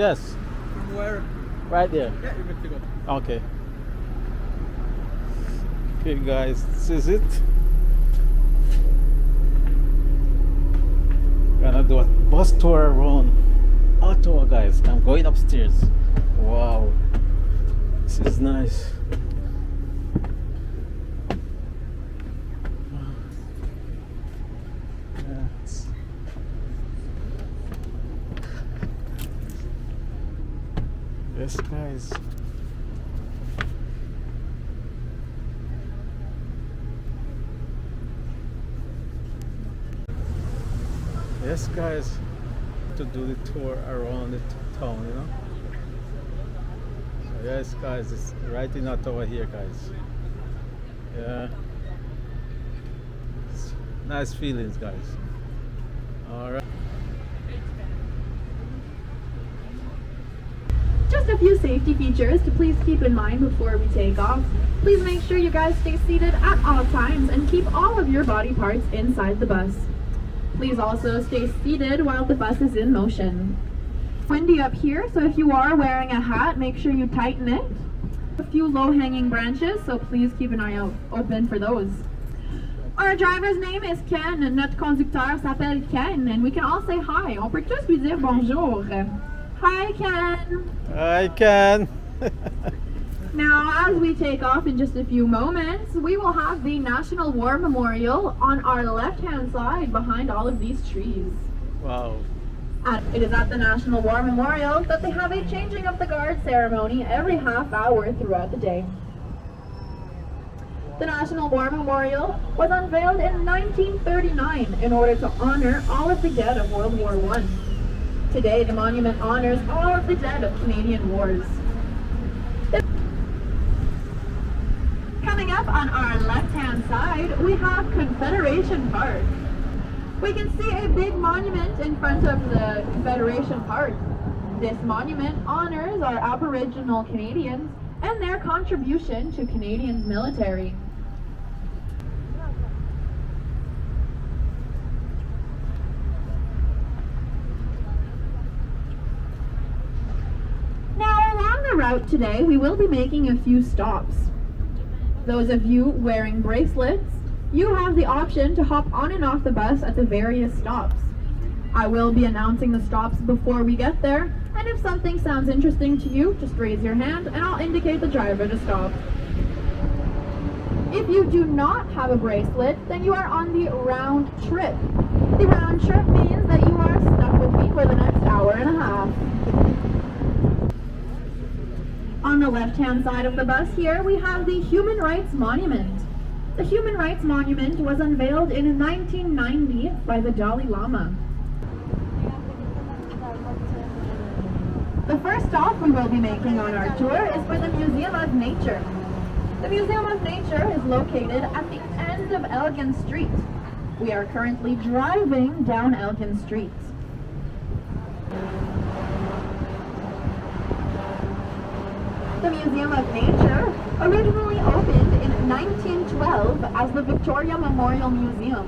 Yes. From where? Right there. Yeah, you're good to go. Okay. Okay, guys, this is it. Gonna do a bus tour around Ottawa, guys. I'm going upstairs. Wow, this is nice. Yes. Yes, guys. Yes, guys, to do the tour around the town, you know. So yes, guys, it's right in Ottawa here, guys. Yeah, it's nice feelings, guys. All right. Just a few safety features to please keep in mind before we take off. Please make sure you guys stay seated at all times and keep all of your body parts inside the bus. Please also stay seated while the bus is in motion. Windy up here, so if you are wearing a hat, make sure you tighten it. A few low-hanging branches, so please keep an eye out open for those. Our driver's name is Ken, and notre conducteur s'appelle Ken, and we can all say hi. On peut tous lui dire bonjour. Hi, Ken. I can. Now, as we take off in just a few moments, we will have the National War Memorial on our left-hand side behind all of these trees. Wow. It is at the National War Memorial that they have a changing of the guard ceremony every half hour throughout the day. The National War Memorial was unveiled in 1939 in order to honor all of the dead of World War I. Today, the monument honors all of the dead of Canadian wars. Coming up on our left-hand side, we have Confederation Park. We can see a big monument in front of the Confederation Park. This monument honors our Aboriginal Canadians and their contribution to Canadians' military. Now, along the route today, we will be making a few stops. Those of you wearing bracelets, you have the option to hop on and off the bus at the various stops. I will be announcing the stops before we get there, and if something sounds interesting to you, just raise your hand and I'll indicate the driver to stop. If you do not have a bracelet, then you are on the round trip. The round trip means that you are stuck with me for the next hour and a half. On the left-hand side of the bus here, we have the Human Rights Monument. The Human Rights Monument was unveiled in 1990 by the Dalai Lama. The first stop we will be making on our tour is for the Museum of Nature. The Museum of Nature is located at the end of Elgin Street. We are currently driving down Elgin Street. The Museum of Nature originally opened in 1912 as the Victoria Memorial Museum.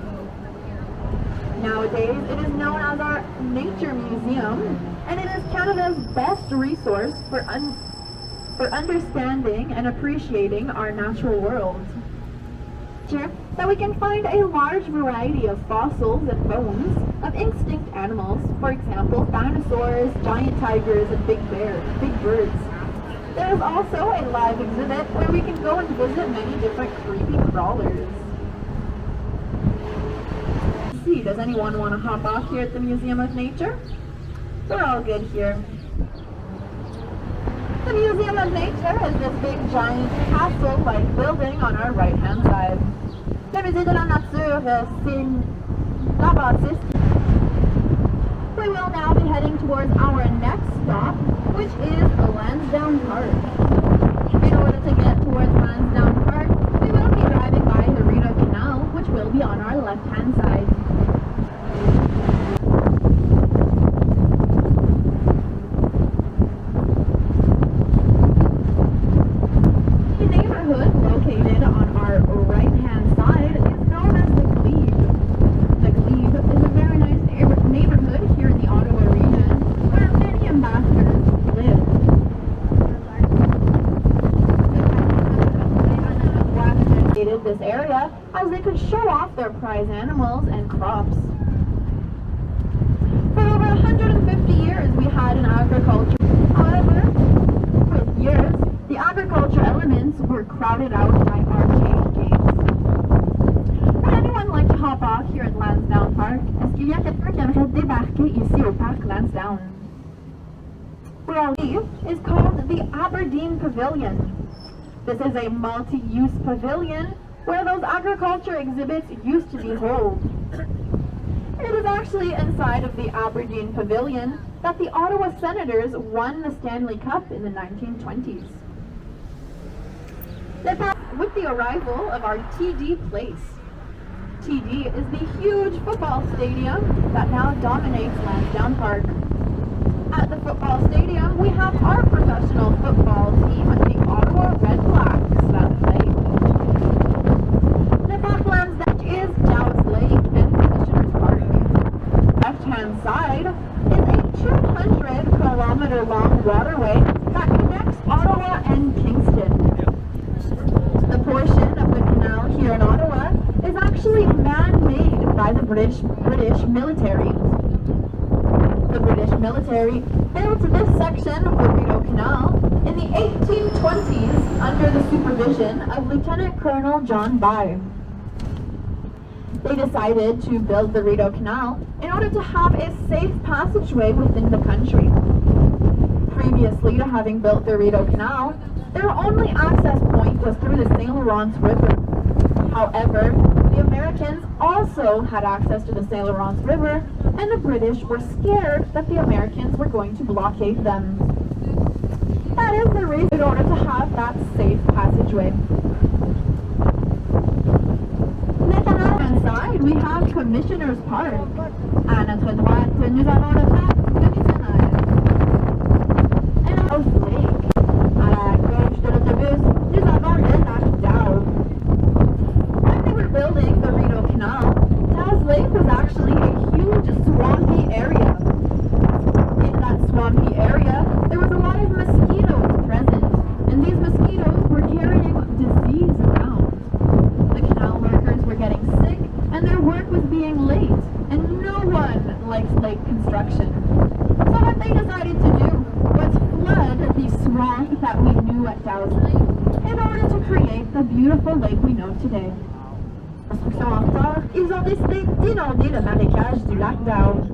Nowadays, it is known as our Nature Museum, and it is Canada's best resource for understanding and appreciating our natural world. Here, that we can find a large variety of fossils and bones of extinct animals, for example, dinosaurs, giant tigers, and big birds. There is also a live exhibit where we can go and visit many different creepy crawlers. Let's see, does anyone want to hop off here at the Museum of Nature? We're all good here. The Museum of Nature is this big giant castle-like building on our right-hand side. Le Musée de la Nature, c'est la bâtisse. We will now be heading towards our next stop, which is Lansdowne Park. In order to get towards Lansdowne Park, we will be driving by the Rideau Canal, which will be on our left-hand side. The neighborhood located on our right-hand side is known as the Glebe. The Glebe is a very nice neighborhood here in the Ottawa region, where many ambassadors could show off their prize animals and crops. For over 150 years, we had an agriculture. However, with years, the agriculture elements were crowded out by archaic games. Would anyone like to hop off here at Lansdowne Park? Est-ce qu'il y a quelqu'un qui aimerait débarquer ici au parc Lansdowne? Well, is called the Aberdeen Pavilion. This is a multi-use pavilion where those agriculture exhibits used to be held. It was actually inside of the Aberdeen Pavilion that the Ottawa Senators won the Stanley Cup in the 1920s. With the arrival of our TD Place. TD is the huge football stadium that now dominates Lansdowne Park. At the football stadium, we have our professional football team, the Ottawa Red Blacks, that play. The Parklands that is Dow's Lake and Commissioner's Park. Left-hand side is a 200-kilometer long waterway that connects Ottawa and Kingston. The portion of the canal here in Ottawa is actually man-made by the British military. The British military built this section of the Rideau Canal in the 1820s under the supervision of Lieutenant Colonel John By. They decided to build the Rideau Canal in order to have a safe passageway within the country. Previously to having built the Rideau Canal, their only access point was through the St. Lawrence River. However, the Americans also had access to the St. Lawrence River, and the British were scared that the Americans were going to blockade them. That is the reason in order to have that safe passageway. Maintenant, inside we have Commissioner's Park. À notre droite, nous avons le parc commissionnaire. And House Lake. À la gauche de l'autobus, nous avons le lac Dow. When they were building the Rideau Canal, Dow's Lake was actually a huge swampy area. In that swampy area, there was a lot of mosquitoes present, and these mosquitoes were carrying disease around. The canal workers were getting sick, and their work was being late, and no one likes lake construction. So what they decided to do was flood the swamp that we knew at Dow's Lake in order to create the beautiful lake we know today. En retard, ils ont décidé d'inonder le marécage du lac Dow.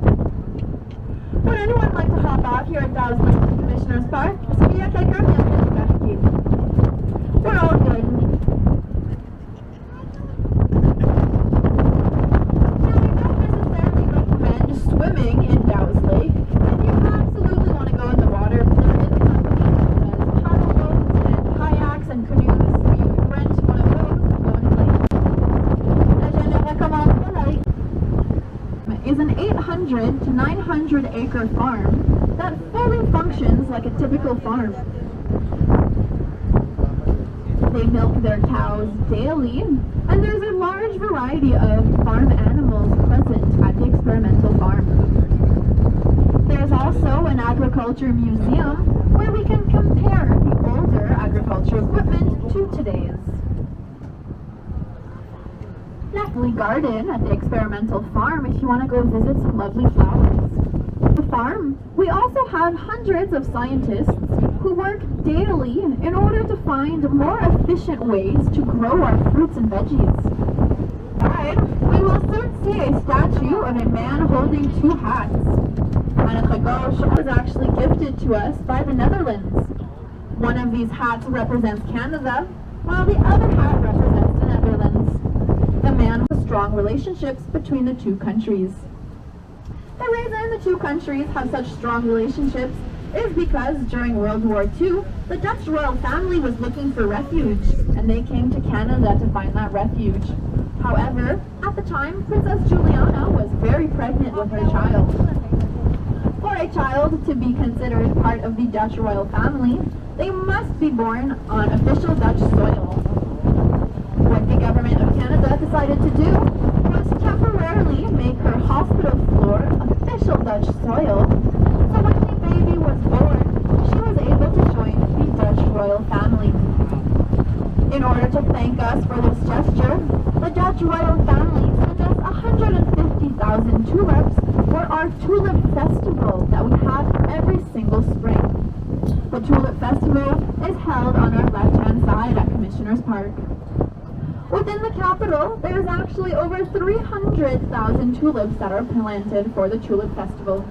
Would anyone like to hop off here at Dow's Lake Commissioner's Park? Est-ce qu'il y a quelqu'un qui aimerait débarquer? We're all good. Swimming in Dow's Lake, and you absolutely want to go in the water. There is a company that does paddle boats and kayaks and canoes, so you can rent one of those and go in the lake. Je ne recommande pas la lake. Is an 800 to 900 acre farm that fully functions like a typical farm. They milk their cows daily, and there's a large variety of farm animals present at the experimental farm. There's also an agriculture museum where we can compare the older agriculture equipment to today's. Lovely garden at the experimental farm if you want to go visit some lovely flowers. The farm, we also have hundreds of scientists who work daily in order to find more efficient ways to grow our fruits and veggies. Inside, we will soon see a statue of a man holding two hats. À notre gauche was actually gifted to us by the Netherlands. One of these hats represents Canada, while the other hat represents the Netherlands. The man has strong relationships between the two countries. The reason the two countries have such strong relationships is because during World War II, the Dutch royal family was looking for refuge, and they came to Canada to find that refuge. However, at the time, Princess Juliana was very pregnant with her child. For a child to be considered part of the Dutch royal family, they must be born on official Dutch soil. What the government of Canada decided to do was temporarily make her hospital floor official Dutch soil, so when the baby was born, she was able to join the Dutch royal family. In order to thank us for this gesture, the Dutch royal family sent us 150,000 tulips for our Tulip Festival that we have every single spring. The Tulip Festival is held on our left-hand side at Commissioner's Park. Within the capital, there's actually over 300,000 tulips that are planted for the Tulip Festival.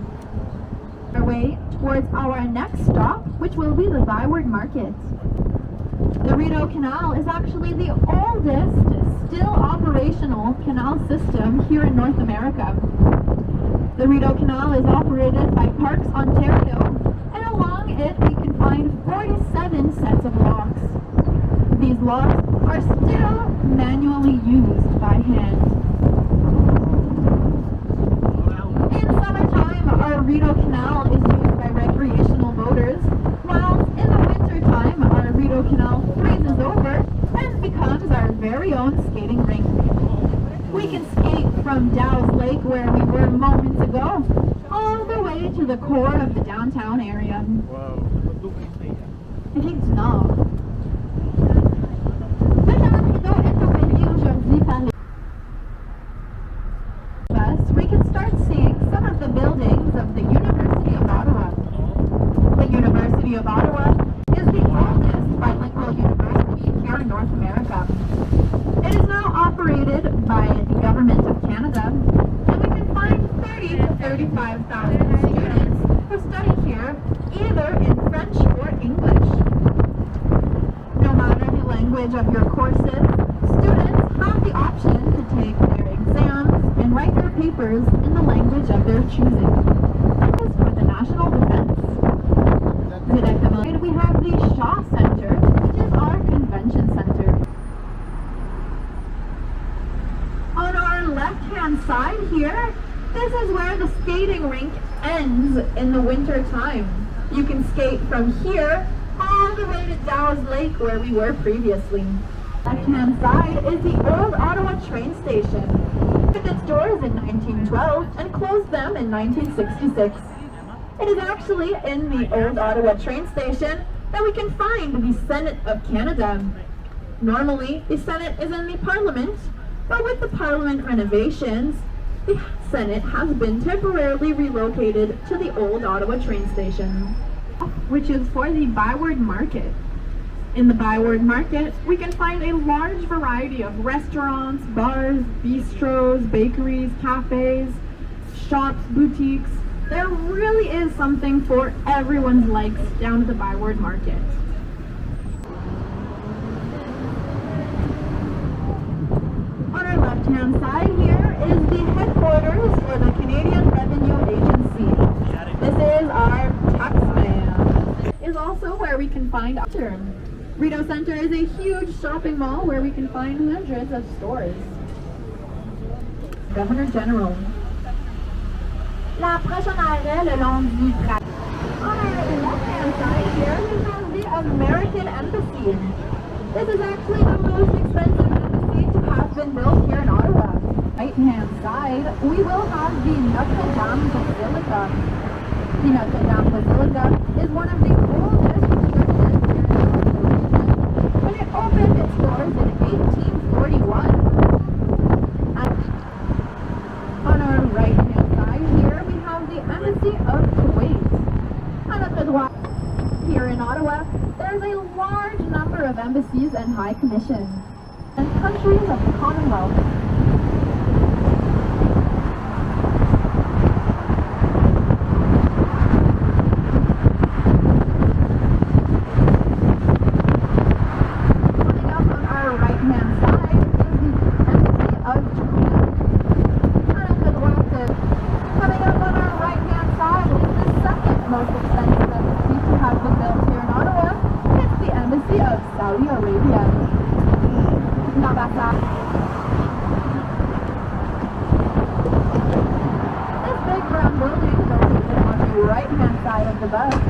Our way towards our next stop, which will be the ByWard Market. The Rideau Canal is actually the oldest still operational canal system here in North America. The Rideau Canal is operated by Parks Ontario, and along it we can find 47 sets of locks. These locks are still manually used by hand. In summertime, our Rideau Canal is used by recreational boaters, while in the wintertime, our Rideau Canal freezes over and becomes our very own skating rink. We can skate from Dow's Lake, where we were moments ago, all the way to the core of the downtown area. Effectivement. We can start seeing some of the buildings of the University of Ottawa. The University of Ottawa is the oldest bilingual university here in North America. It is now operated by the Government of Canada, and we can find 30 to 35,000 students who study here either in French or English. No matter the language of your courses, students have the option to take their exams and write their papers in the language of their choosing. That is for the national defense. We have the Shaw Center, which is our convention center. On our left-hand side here, this is where the skating rink ends in the winter time. You can skate from here all the way to Dow's Lake, where we were previously. Left-hand side is the old Ottawa train station. It opened its doors in 1912 and closed them in 1966. It is actually in the old Ottawa train station that we can find the Senate of Canada. Normally, the Senate is in the Parliament, but with the Parliament renovations, the Senate has been temporarily relocated to the old Ottawa train station, which is for the ByWard Market. In the ByWard Market, we can find a large variety of restaurants, bars, bistros, bakeries, cafes, shops, boutiques. There really is something for everyone's likes down at the ByWard Market. On our left-hand side here is the headquarters for the Canadian Revenue Agency. This is our taxman. Is also where we can find our Rideau Centre is a huge shopping mall where we can find hundreds of stores. Governor General. La prochaine arrêt le long du trajet. On our left-hand side here, we have the American Embassy. This is actually the most expensive embassy to have been built here in Ottawa. Right-hand side, we will have the Notre Dame Basilica. The Notre Dame Basilica is one of the oldest churches here in Ottawa, and it opened its doors in 1841. On our right-hand side here, we have the Embassy of Kuwait. And at the droite, here in Ottawa, there's a large number of embassies and high commissions and countries of the Commonwealth. Coming up on our right-hand side is the Embassy of Japan. And at the droite, coming up on our right-hand side is the second most expensive embassy to have been built here in Ottawa. It's the Embassy of Saudi Arabia. L'ambassade. This big brown building located on the right-hand side of the bus is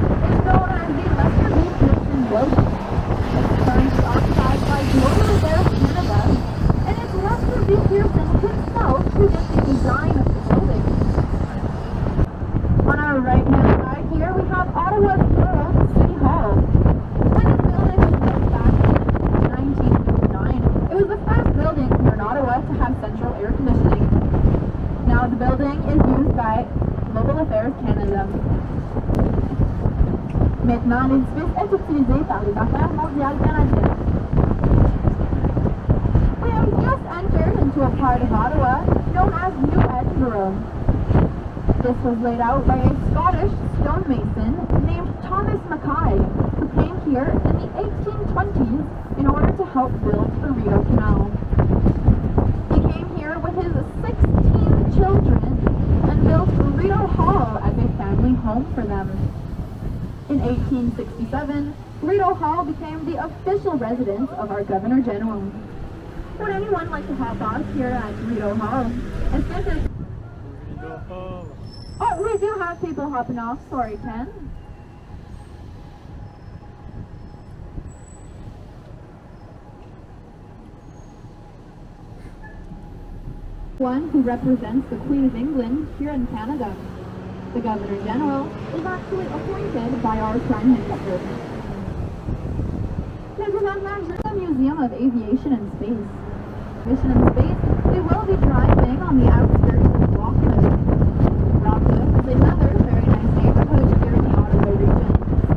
known as the Lansdowne Park building. It's currently occupied by Global Air Canada, and it's Lester B. Pearson himself who did the design of the building. On our right-hand side here, we have Ottawa's Borough City Hall. And this building was built back in 1950. by Global Affairs Canada. Maintenant, l'édifice est utilisé par les Affaires mondiales canadiennes. We have just entered into a part of Ottawa known as New Edinburgh. This was laid out by a Scottish stonemason named Thomas Mack Ja, who came here in the 1820s in order to help build the Rideau Canal. He came here with his 16 children and built Rideau Hall as a family home for them. In 1867, Rideau Hall became the official residence of our Governor General. Would anyone like to hop off here at Rideau Hall? Oh, we do have people hopping off. Sorry, Ken. One who represents the Queen of England here in Canada. The Governor General is actually appointed by our Prime Minister. The Museum of Aviation and Space. Aviation and Space, we will be driving on the outskirts of Rockcliffe. Rockcliffe is another very nice neighborhood here in the Ottawa region,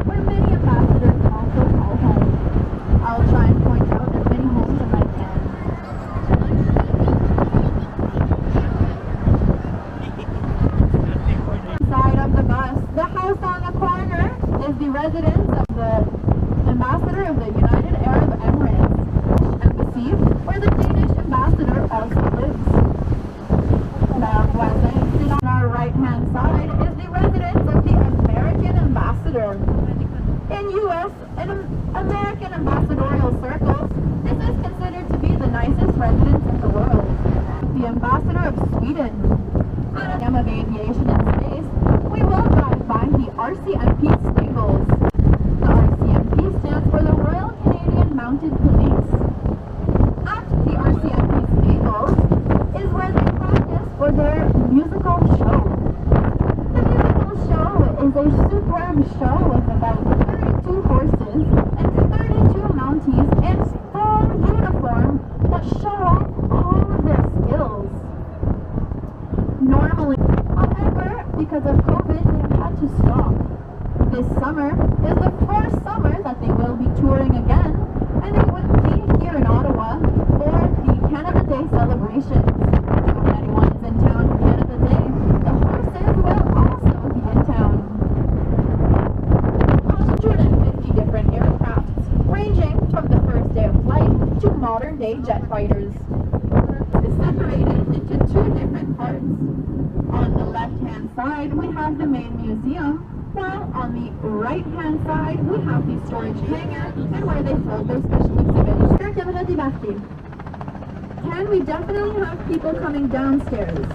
where many ambassadors also call home. I'll try and point out as many homes as I can. Inside of the bus, the house on the corner is the residence of the ambassador of the United Arab Emirates, Embassies, where the Danish ambassador also lives. On our right-hand side is the residence of the American ambassador. In U.S. and American ambassadorial circles, this is considered to be the nicest residence in the world. The ambassador of Sweden. On the of Aviation and Space, we will drive by the RCMP stables. The RCMP stands for the Royal Canadian Mounted Police. At the RCMP stables is where they practice for their musical show. The musical show is a superb show with about 32 horses and 32 mounties in full uniform that show off all of their skills. Normally, however, because of COVID, they've had to stop. This summer is the first summer that they will be touring again, and they will be here in Ottawa for the Canada Day celebrations. When anyone is in town for Canada Day, the horses will also be in town. 150 different aircrafts, ranging from the first day of flight to modern day jet fighters. It's separated into two different parts. On the left-hand side, we have the main museum, while on the right-hand side, we have the storage hangar and where they hold their special exhibits. Can we definitely have people coming downstairs?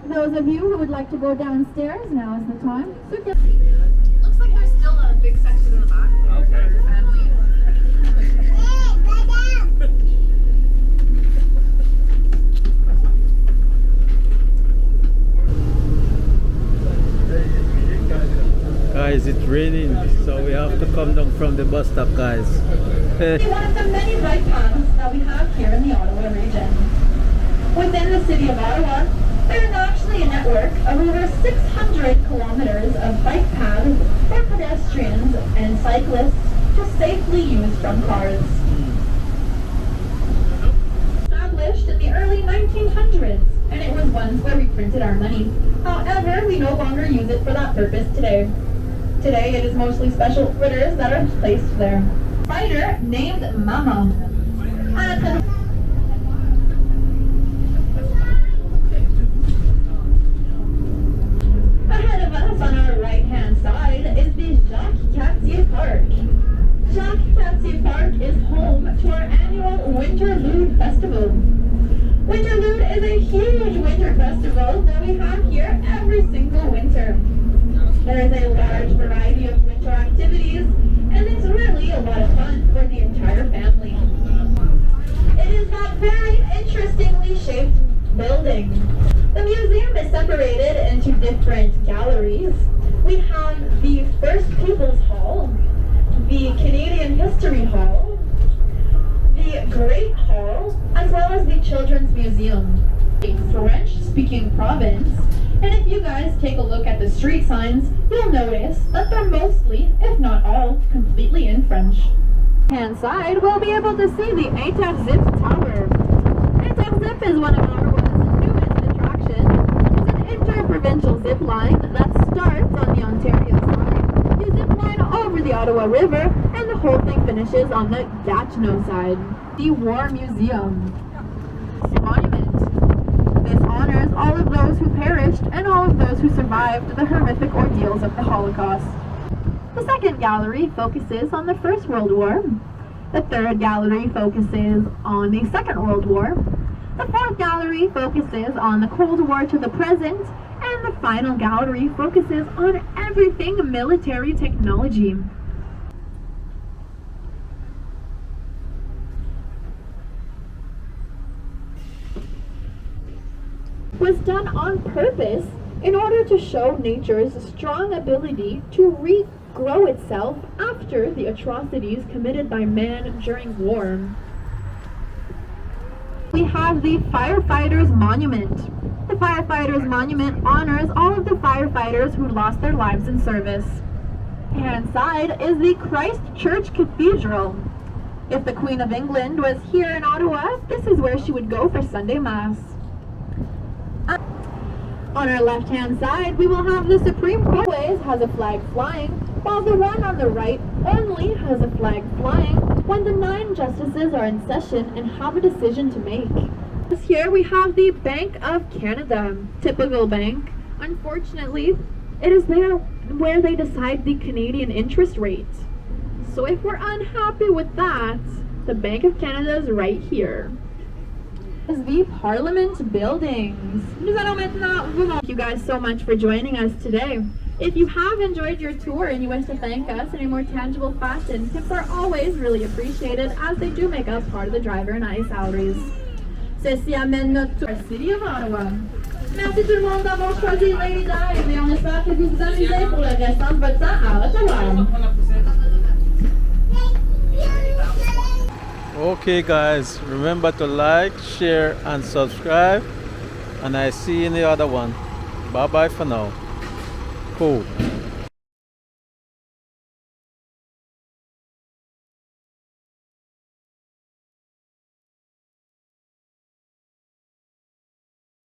Those of you who would like to go downstairs, now is the time. Looks like there's still a big section in the back. Okay. For families. Guys, it's raining, so we have to come down from the bus stop, guys. One of the many bike paths that we have here in the Ottawa region. Within the city of Ottawa, there is actually a network of over 600 kilometers of bike paths for pedestrians and cyclists to safely use from cars. Established in the early 1900s, and it was once where we printed our money. However, we no longer use it for that purpose today. Today, it is mostly special critters that are placed there. A spider named Mama. Ahead of us on our right-hand side is the Park. Park is home to our annual Winterlude Festival. Winterlude is a huge winter festival that we have here every single winter. There is a large variety of winter activities, and it's really a lot of fun for the entire family. It is that very interestingly shaped building. The museum is separated into different galleries. We we have the First Peoples Hall, the Canadian History Hall, the Great Hall, as well as the Children's Museum, a French-speaking province. And if you guys take a look at the street signs, you'll notice that they're mostly, if not all, completely in French. Hand side, we'll be able to see the Interzip Tower. Interzip is one of Ottawa's newest attractions. It's an inter-provincial zip line that starts on the Ontario side. You zip line over the Ottawa River, and the whole thing finishes on the Gatineau side. The War Museum. Monument. This honors all of those who perished and all of those who survived the horrific ordeals of the Holocaust. The second gallery focuses on the First World War. The third gallery focuses on the Second World War. The fourth gallery focuses on the Cold War to the present. And the final gallery focuses on everything military technology. Was done on purpose in order to show nature's strong ability to regrow itself after the atrocities committed by man during war. We have the Firefighters Monument. The Firefighters Monument honors all of the firefighters who lost their lives in service. Hand side is the Christ Church Cathedral. If the Queen of England was here in Ottawa, this is where she would go for Sunday Mass. On our left-hand side, we will have the Supreme Court always has a flag flying, while the one on the right only has a flag flying when the 9 justices are in session and have a decision to make. Here we have the Bank of Canada, typical bank. Unfortunately, it is there where they decide the Canadian interest rate. So if we're unhappy with that, the Bank of Canada is right here. Is the Parliament buildings. Thank you guys so much for joining us today. If you have enjoyed your tour and you wish to thank us in a more tangible fashion, tips are always really appreciated as they do make us part of the driver and I salaries. Ceci amène notre tour City of Ottawa. Merci tout le monde d'avoir choisi Lady Dive et on espère que vous vous amusez pour le restant de votre temps à Ottawa. Okay guys, remember to like, share and subscribe, and I see you in the other one. Bye bye for now. Cool.